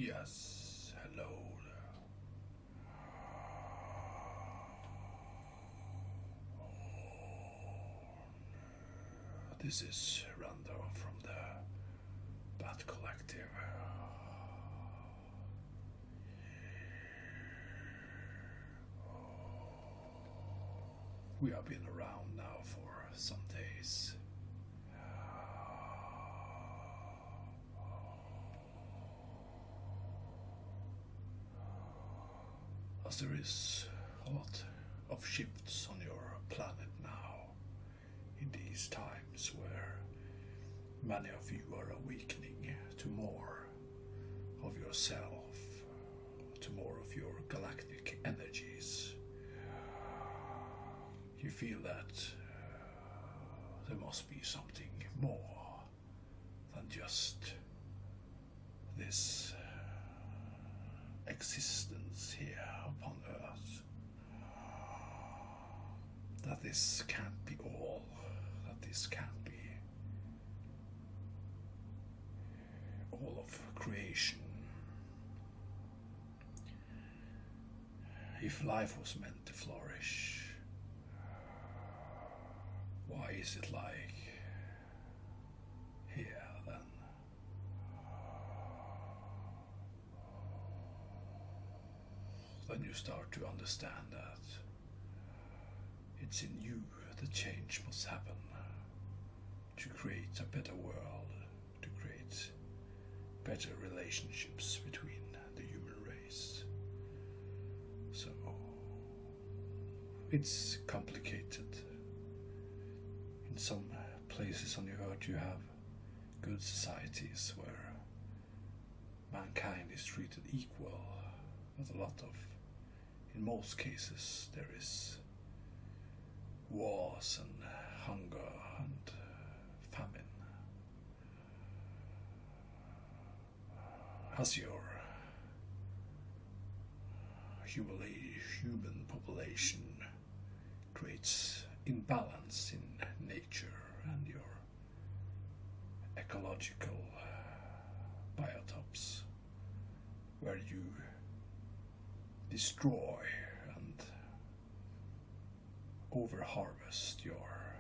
Yes, hello there. This is Randor from the Bat Collective. We have been around now for some days. As there is a lot of shifts on your planet now, in these times where many of you are awakening to more of yourself, to more of your galactic energies. You feel that there must be something more than just this existence here upon Earth. That this can't be all, that this can't be all of creation. If life was meant to flourish, why is it like here then? Then you start to understand that it's in you the change must happen to create a better world, to create better relationships between the human race. So it's complicated. In some places on the earth you have good societies where mankind is treated equal, but in most cases there is wars and hunger and famine. As your human population creates imbalance in nature and your ecological biotopes, where you destroy and overharvest your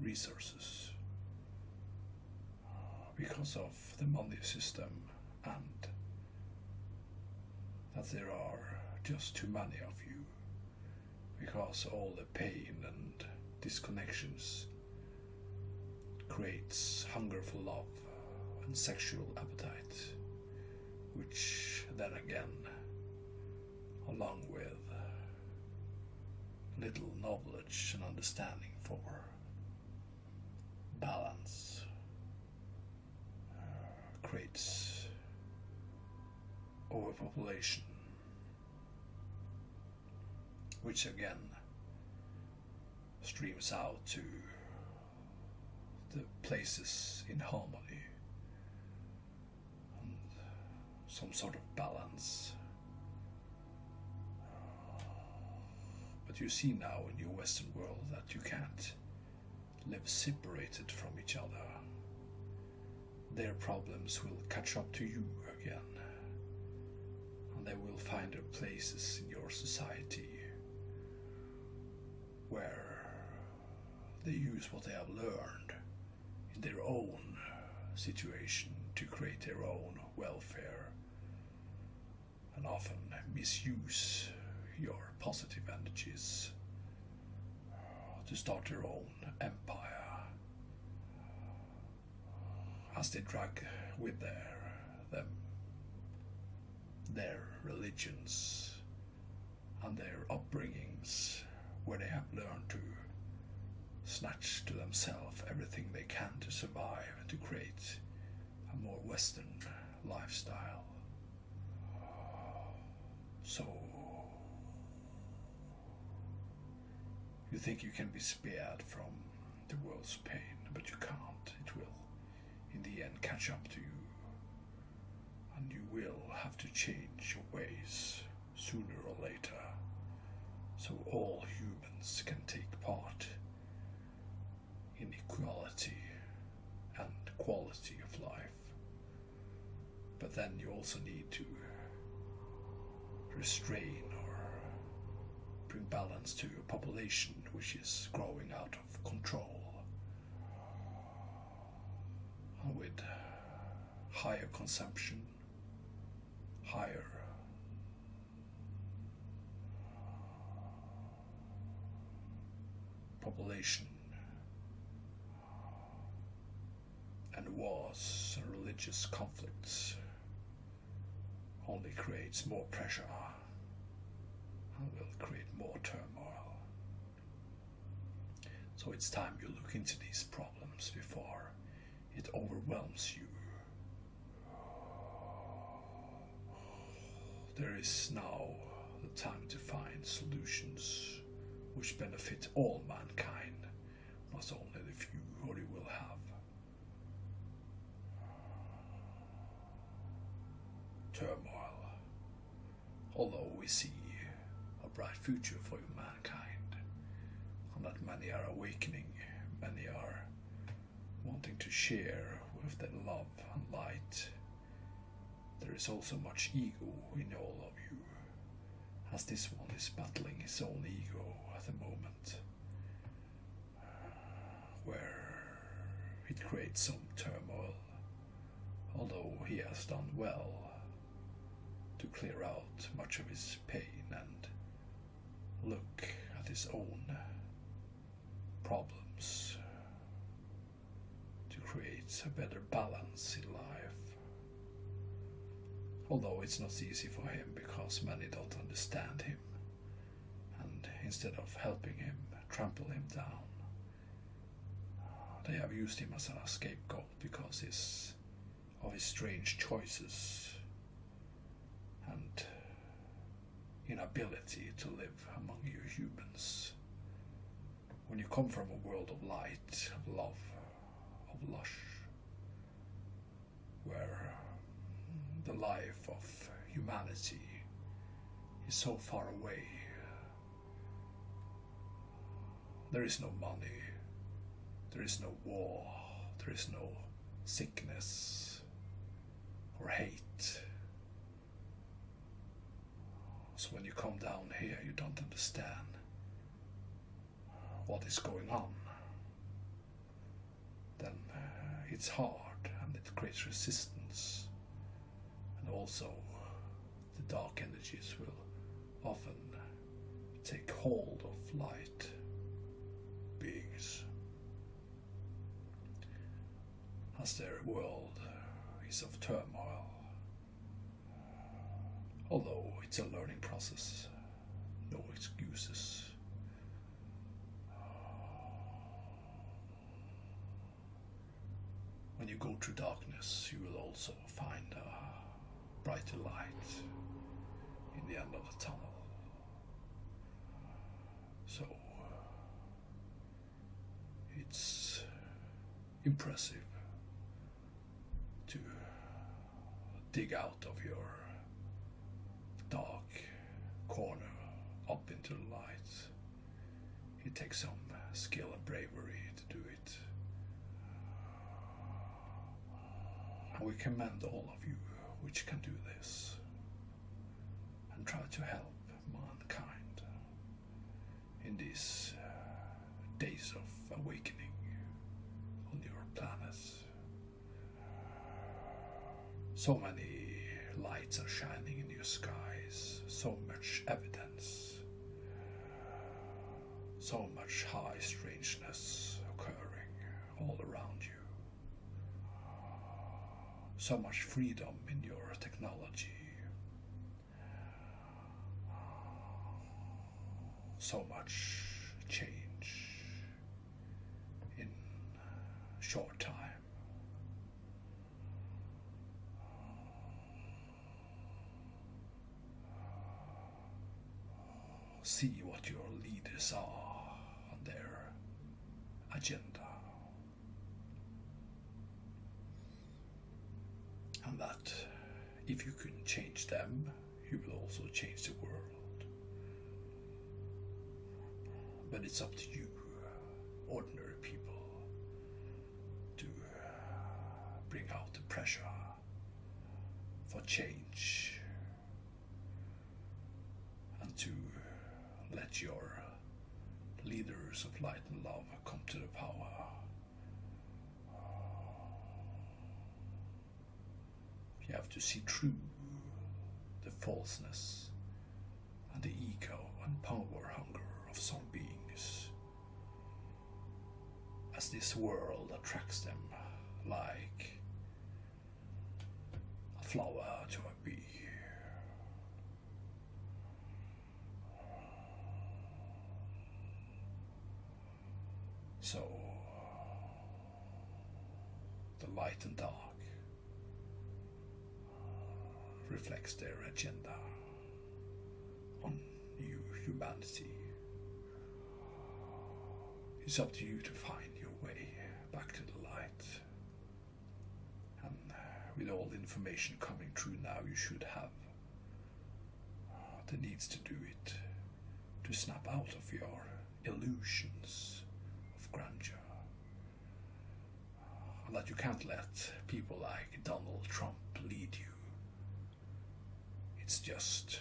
resources because of the money system, and that there are just too many of you, because all the pain and disconnections creates hunger for love and sexual appetite, which then again, along with little knowledge and understanding for balance, creates overpopulation, which again streams out to the places in harmony and some sort of balance. But you see now in your Western world that you can't live separated from each other. Their problems will catch up to you again, and they will find their places in your society where they use what they have learned in their own situation to create their own welfare, and often misuse your positive energies to start their own empire, as they drag with them their religions and their upbringings, where they have learned to snatch to themselves everything they can to survive and to create a more Western lifestyle. So you think you can be spared from the world's pain, but you can't. It will in the end catch up to you, and you will have to change your ways sooner or later, so all humans can take part in equality and quality of life. But then you also need to restrain or bring balance to your population, which is growing out of control. And with higher consumption, higher population, and wars and religious conflicts only creates more pressure and will create more turmoil. So it's time you look into these problems before it overwhelms you. There is now the time to find solutions which benefit all mankind, not only the few who you will have. Turmoil. Although we see a bright future for mankind, and that many are awakening, many are wanting to share with their love and light, there is also much ego in all of you, as this one is battling his own ego at the moment, where it creates some turmoil, although he has done well to clear out much of his pain and look at his own problems to create a better balance in life. Although it's not easy for him because many don't understand him, and instead of helping him, trample him down, they have used him as a scapegoat because of his strange choices and inability to live among you humans. When you come from a world of light, of love, of lush, where the life of humanity is so far away, there is no money, there is no war, there is no sickness or hate. So when you come down here, you don't understand what is going on. Then it's hard and it creates resistance. And also the dark energies will often take hold of light beings, as their world is of turmoil. Although it's a learning process, no excuses. When you go through darkness, you will also find a brighter light in the end of the tunnel. So it's impressive to dig out of your dark corner up into the light. It takes some skill and bravery to do it. And we commend all of you which can do this and try to help mankind in these days of awakening on your planet. So many lights are shining in your skies, so much evidence, so much high strangeness occurring all around you, so much freedom in your technology, so much change in short time. See what your leaders are on their agenda, and that if you can change them, you will also change the world. But it's up to you, ordinary people, to bring out the pressure for change and to let your leaders of light and love come to the power. You have to see through the falseness and the ego and power hunger of some beings, as this world attracts them like a flower to a bee. So, the light and dark reflects their agenda on you, humanity. It's up to you to find your way back to the light. And with all the information coming through now, you should have the needs to do it, to snap out of your illusions of grandeur. And that you can't let people like Donald Trump lead you. It's just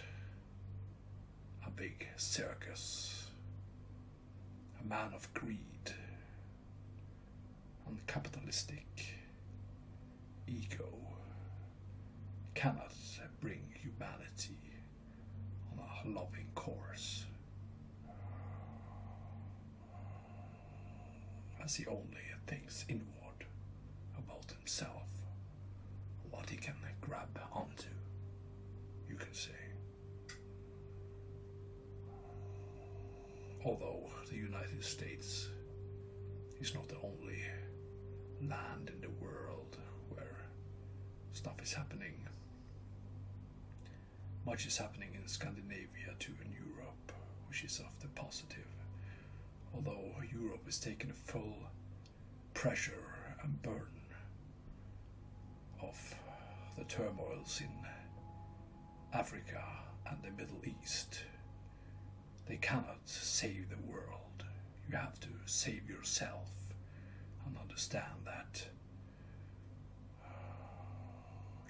a big circus, a man of greed and capitalistic ego cannot bring humanity on a loving course, as he only thinks inward about himself, what he can grab onto, you can say. Although the United States is not the only land in the world where stuff is happening. Much is happening in Scandinavia too, in Europe, which is of the positive. Although Europe is taking a full pressure and burden of the turmoils in Africa and the Middle East. They cannot save the world. You have to save yourself and understand that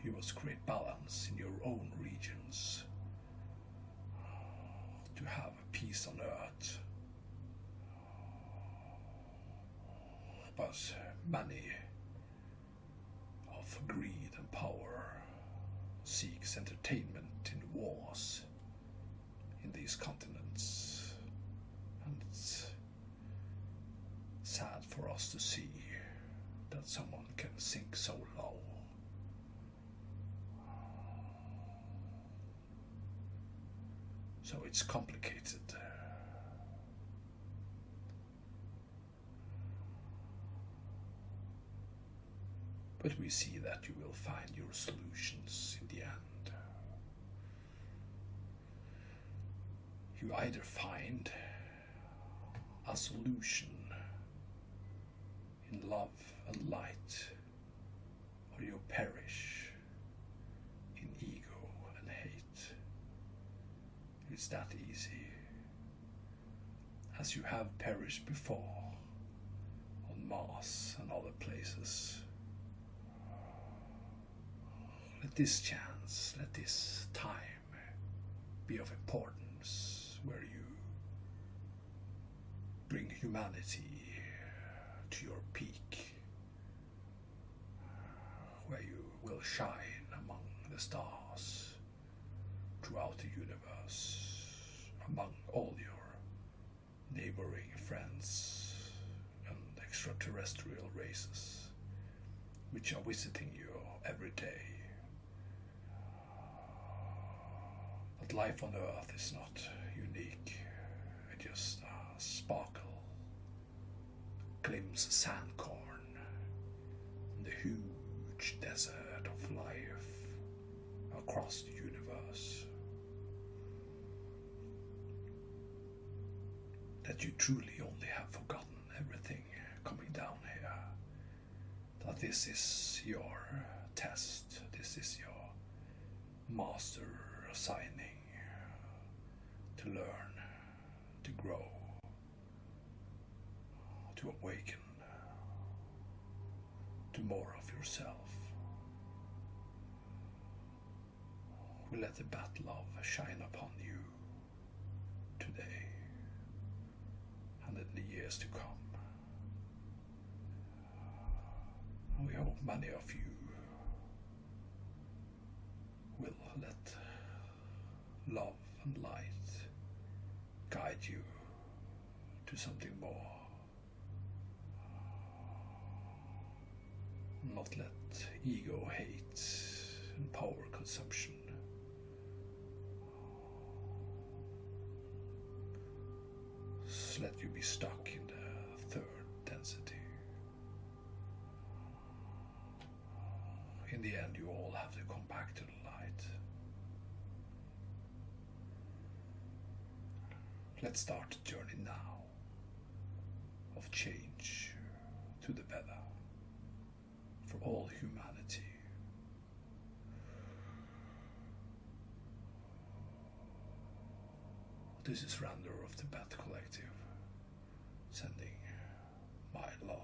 you must create balance in your own regions to have peace on earth. But many of greed and power seeks entertainment in wars in these continents, and it's sad for us to see that someone can sink so low. So it's complicated. But we see that you will find your solutions in the end. You either find a solution in love and light, or you perish in ego and hate. It's that easy, as you have perished before on Mars and other places. Let this chance, let this time be of importance, where you bring humanity to your peak, where you will shine among the stars throughout the universe, among all your neighboring friends and extraterrestrial races which are visiting you every day. But life on Earth is not unique. It just a sparkle, glimpse sandcorn in the huge desert of life across the universe. That you truly only have forgotten everything coming down here. That this is your test, this is your master assigning to learn, to grow, to awaken to more of yourself. will let the bat love shine upon you today and in the years to come. And we hope many of you will let love and light guide you to something more. Not let ego, hate and power consumption let you be stuck in the third density. In the end, you all have to come back to the light. Let's start the journey now of change to the better for all humanity. This is Randor of the Bat Collective, sending my love,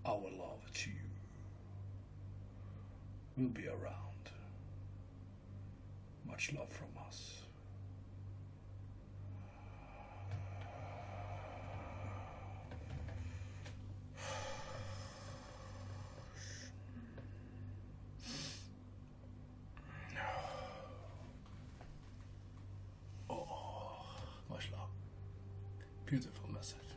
our love to you. We'll be around. Much love from us. Much love. Beautiful message.